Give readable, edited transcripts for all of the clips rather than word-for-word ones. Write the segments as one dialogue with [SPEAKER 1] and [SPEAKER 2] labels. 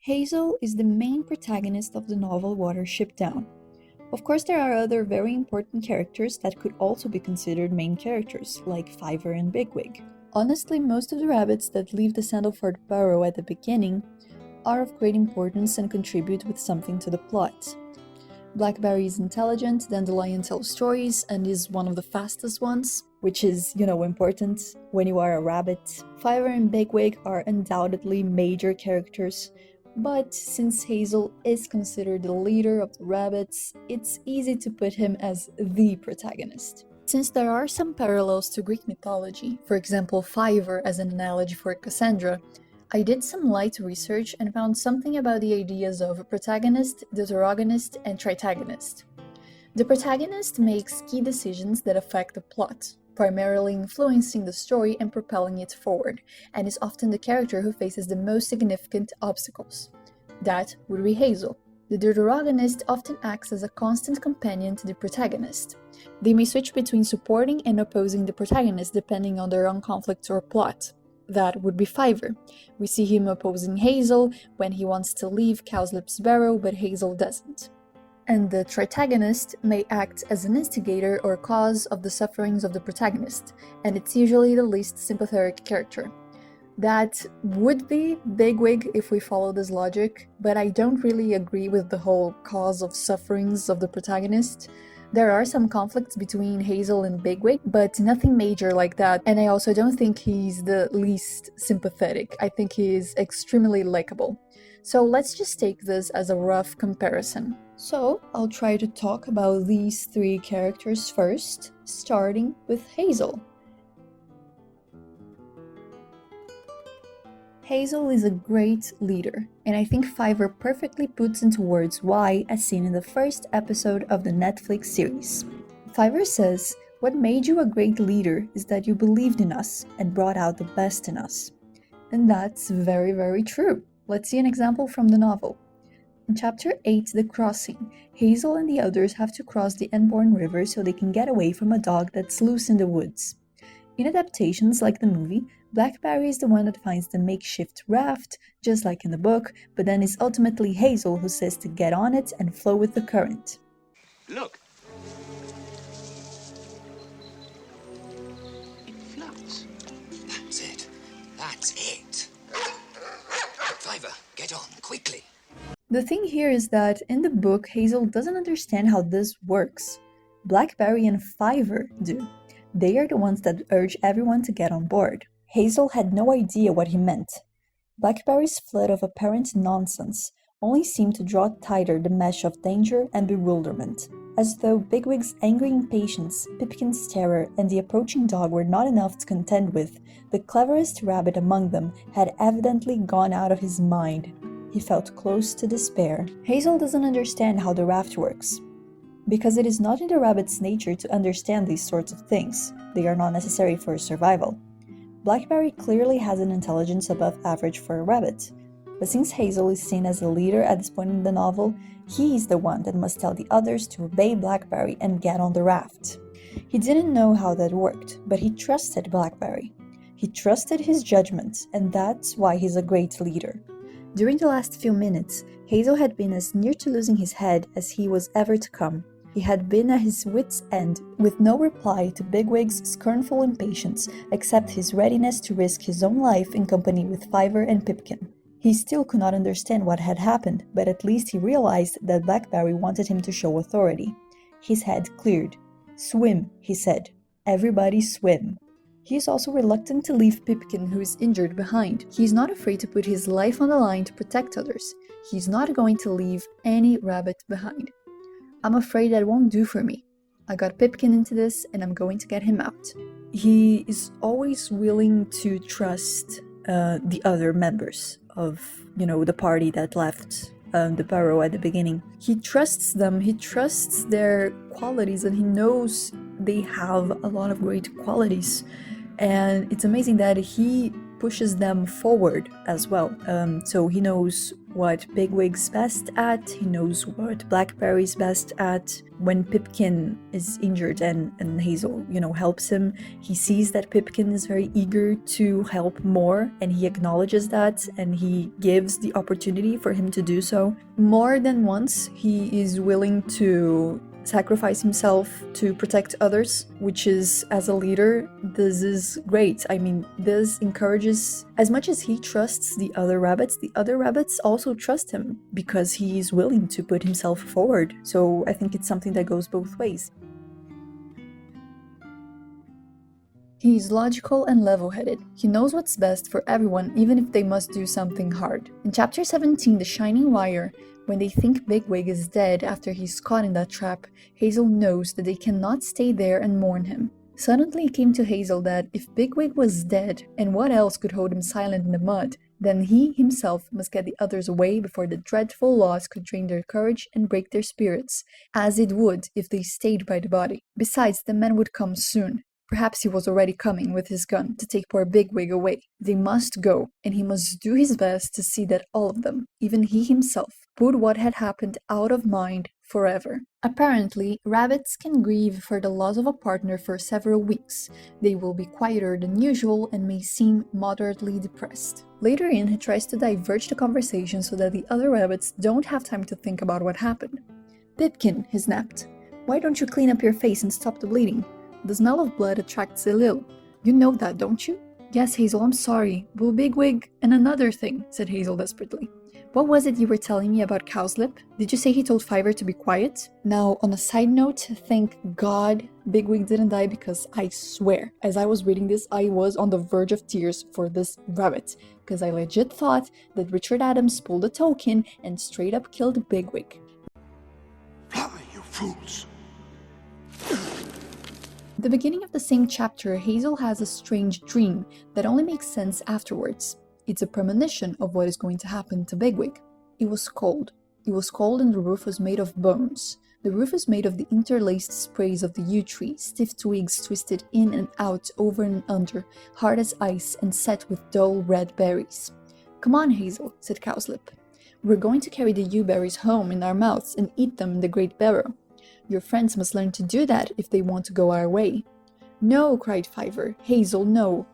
[SPEAKER 1] Hazel is the main protagonist of the novel Watership Down. Of course, there are other very important characters that could also be considered main characters, like Fiver and Bigwig. Honestly, most of the rabbits that leave the Sandalford burrow at the beginning are of great importance and contribute with something to the plot. Blackberry is intelligent, Dandelion tells stories and is one of the fastest ones, which is, important when you are a rabbit. Fiver and Bigwig are undoubtedly major characters, but since Hazel is considered the leader of the rabbits, it's easy to put him as the protagonist. Since there are some parallels to Greek mythology, for example Fiver as an analogy for Cassandra, I did some light research and found something about the ideas of a protagonist, Deuteragonist, and Tritagonist. The protagonist makes key decisions that affect the plot, primarily influencing the story and propelling it forward, and is often the character who faces the most significant obstacles. That would be Hazel. The Deuteragonist often acts as a constant companion to the protagonist. They may switch between supporting and opposing the protagonist depending on their own conflicts or plot. That would be Fiver. We see him opposing Hazel when he wants to leave Cowslip's Barrow, but Hazel doesn't. And the Tritagonist may act as an instigator or cause of the sufferings of the protagonist, and it's usually the least sympathetic character. That would be Bigwig if we follow this logic, but I don't really agree with the whole cause of sufferings of the protagonist. There are some conflicts between Hazel and Bigwig, but nothing major like that, and I also don't think he's the least sympathetic. I think he is extremely likable. So let's just take this as a rough comparison. So I'll try to talk about these three characters first, starting with Hazel. Hazel is a great leader, and I think Fiver perfectly puts into words why, as seen in the first episode of the Netflix series. Fiver says, "What made you a great leader is that you believed in us and brought out the best in us." And that's very, very true. Let's see an example from the novel. In Chapter 8, The Crossing, Hazel and the others have to cross the Enborn River so they can get away from a dog that's loose in the woods. In adaptations like the movie, Blackberry is the one that finds the makeshift raft, just like in the book, but then it's ultimately Hazel who says to get on it and flow with the current.
[SPEAKER 2] Look! It floats.
[SPEAKER 3] That's it. That's it. Fiver, get on, quickly.
[SPEAKER 1] The thing here is that in the book, Hazel doesn't understand how this works. Blackberry and Fiver do. They are the ones that urge everyone to get on board. Hazel had no idea what he meant. Blackberry's flood of apparent nonsense only seemed to draw tighter the mesh of danger and bewilderment, as though Bigwig's angry impatience, Pipkin's terror, and the approaching dog were not enough to contend with. The cleverest rabbit among them had evidently gone out of his mind. He felt close to despair. Hazel doesn't understand how the raft works, because it is not in the rabbit's nature to understand these sorts of things. They are not necessary for survival. Blackberry clearly has an intelligence above average for a rabbit, but since Hazel is seen as a leader at this point in the novel, he is the one that must tell the others to obey Blackberry and get on the raft. He didn't know how that worked, but he trusted Blackberry. He trusted his judgment, and that's why he's a great leader. During the last few minutes, Hazel had been as near to losing his head as he was ever to come. He had been at his wits' end, with no reply to Bigwig's scornful impatience, except his readiness to risk his own life in company with Fiver and Pipkin. He still could not understand what had happened, but at least he realized that Blackberry wanted him to show authority. His head cleared. "Swim," he said. "Everybody swim." He is also reluctant to leave Pipkin, who is injured, behind. He is not afraid to put his life on the line to protect others. He is not going to leave any rabbit behind. "I'm afraid that won't do for me. I got Pipkin into this and I'm going to get him out." He is always willing to trust the other members of, the party that left the burrow at the beginning. He trusts them, he trusts their qualities, and he knows they have a lot of great qualities. And it's amazing that he pushes them forward as well. So he knows what Bigwig's best at, he knows what Blackberry's best at. When Pipkin is injured and Hazel, helps him, he sees that Pipkin is very eager to help more, and he acknowledges that, and he gives the opportunity for him to do so. More than once, he is willing to sacrifice himself to protect others, which is, as a leader, this is great. I mean, this encourages, as much as he trusts the other rabbits also trust him because he is willing to put himself forward. So I think it's something that goes both ways. He's logical and level-headed. He knows what's best for everyone, even if they must do something hard. In chapter 17, The Shining Wire, when they think Bigwig is dead after he's caught in that trap, Hazel knows that they cannot stay there and mourn him. Suddenly it came to Hazel that if Bigwig was dead, and what else could hold him silent in the mud, then he himself must get the others away before the dreadful loss could drain their courage and break their spirits, as it would if they stayed by the body. Besides, the men would come soon. Perhaps he was already coming with his gun to take poor Bigwig away. They must go, and he must do his best to see that all of them, even he himself, put what had happened out of mind forever. Apparently, rabbits can grieve for the loss of a partner for several weeks. They will be quieter than usual and may seem moderately depressed. Later in, he tries to diverge the conversation so that the other rabbits don't have time to think about what happened. "Pipkin," he snapped, "why don't you clean up your face and stop the bleeding? The smell of blood attracts Lil. You know that, don't you?" "Yes, Hazel, I'm sorry. Will Bigwig..." "And another thing," said Hazel desperately. "What was it you were telling me about Cowslip? Did you say he told Fiver to be quiet?" Now, on a side note, thank God Bigwig didn't die, because I swear, as I was reading this, I was on the verge of tears for this rabbit, because I legit thought that Richard Adams pulled a token and straight up killed Bigwig.
[SPEAKER 2] Fly, you fools!
[SPEAKER 1] At the beginning of the same chapter, Hazel has a strange dream that only makes sense afterwards. It's a premonition of what is going to happen to Bigwig. It was cold. It was cold and the roof was made of bones. The roof is made of the interlaced sprays of the yew tree, stiff twigs twisted in and out, over and under, hard as ice and set with dull red berries. "Come on, Hazel," said Cowslip. "We're going to carry the yew berries home in our mouths and eat them in the great barrow. Your friends must learn to do that if they want to go our way." "No," cried Fiver. "Hazel, no."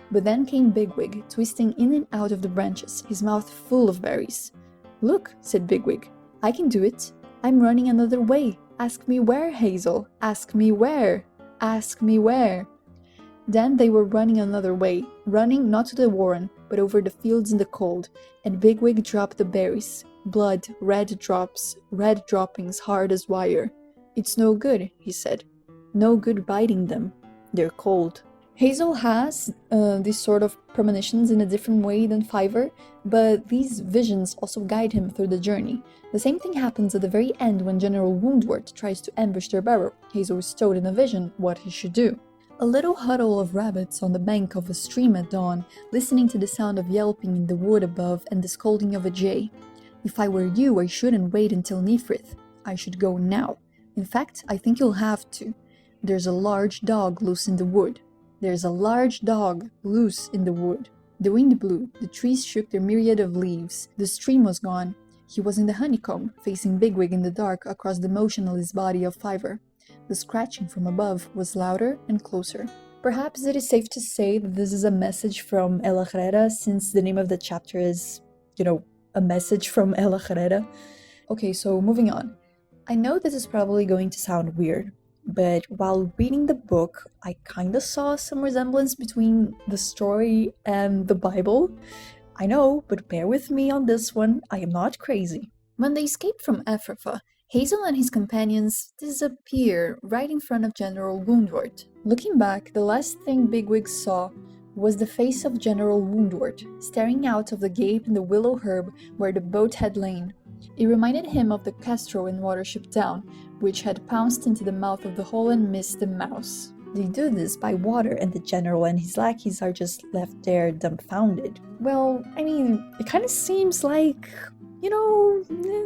[SPEAKER 1] But then came Bigwig, twisting in and out of the branches, his mouth full of berries. "Look," said Bigwig, "I can do it. I'm running another way. Ask me where, Hazel. Ask me where. Ask me where." Then they were running another way, running not to the warren, but over the fields in the cold, and Bigwig dropped the berries. Blood, red drops, red droppings hard as wire. "It's no good," he said. "No good biting them. They're cold." Hazel has these sort of premonitions in a different way than Fiver, but these visions also guide him through the journey. The same thing happens at the very end when General Woundwort tries to ambush their barrow. Hazel is told in a vision what he should do. A little huddle of rabbits on the bank of a stream at dawn, listening to the sound of yelping in the wood above and the scolding of a jay. "If I were you, I shouldn't wait until Nifrith. I should go now. In fact, I think you'll have to. There's a large dog loose in the wood. There's a large dog loose in the wood." The wind blew, the trees shook their myriad of leaves, the stream was gone. He was in the honeycomb, facing Bigwig in the dark across the motionless body of Fiver. The scratching from above was louder and closer. Perhaps it is safe to say that this is a message from El Ghrs, since the name of the chapter is, a message from El Ghrs. Okay, so moving on. I know this is probably going to sound weird, but while reading the book, I kinda saw some resemblance between the story and the Bible. I know, but bear with me on this one, I am not crazy. When they escape from Ephrafa, Hazel and his companions disappear right in front of General Woundwort. Looking back, the last thing Bigwig saw was the face of General Woundwort, staring out of the gape in the willow herb where the boat had lain. It reminded him of the kestrel in Watership Down, which had pounced into the mouth of the hole and missed the mouse. They do this by water, and the general and his lackeys are just left there dumbfounded. Well, I mean, it kinda seems like,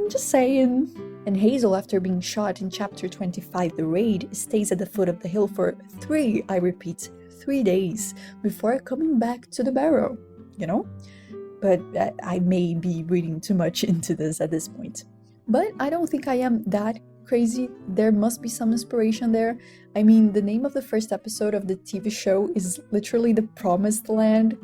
[SPEAKER 1] just saying. And Hazel, after being shot in chapter 25, The Raid, stays at the foot of the hill for 3 days before coming back to the barrow. you know? But I may be reading too much into this at this point. But I don't think I am that crazy. There must be some inspiration there. I mean, the name of the first episode of the TV show is literally The Promised Land,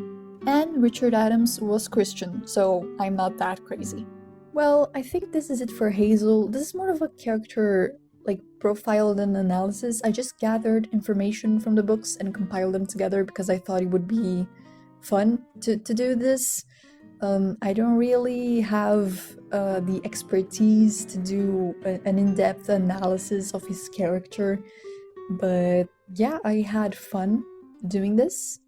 [SPEAKER 1] and Richard Adams was Christian, so I'm not that crazy. Well, I think this is it for Hazel. This is more of a character profile than analysis. I just gathered information from the books and compiled them together because I thought it would be fun to do this. I don't really have the expertise to do an in-depth analysis of his character, but yeah, I had fun doing this.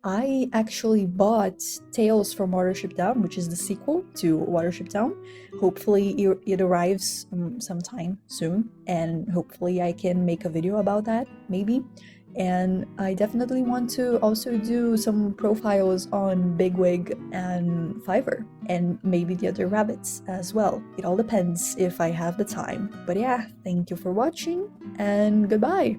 [SPEAKER 1] I actually bought Tales from Watership Down, which is the sequel to Watership Down. Hopefully it arrives sometime soon, and hopefully I can make a video about that, maybe. And I definitely want to also do some profiles on Bigwig and Fiverr, and maybe the other rabbits as well. It all depends if I have the time. But yeah, thank you for watching, and goodbye!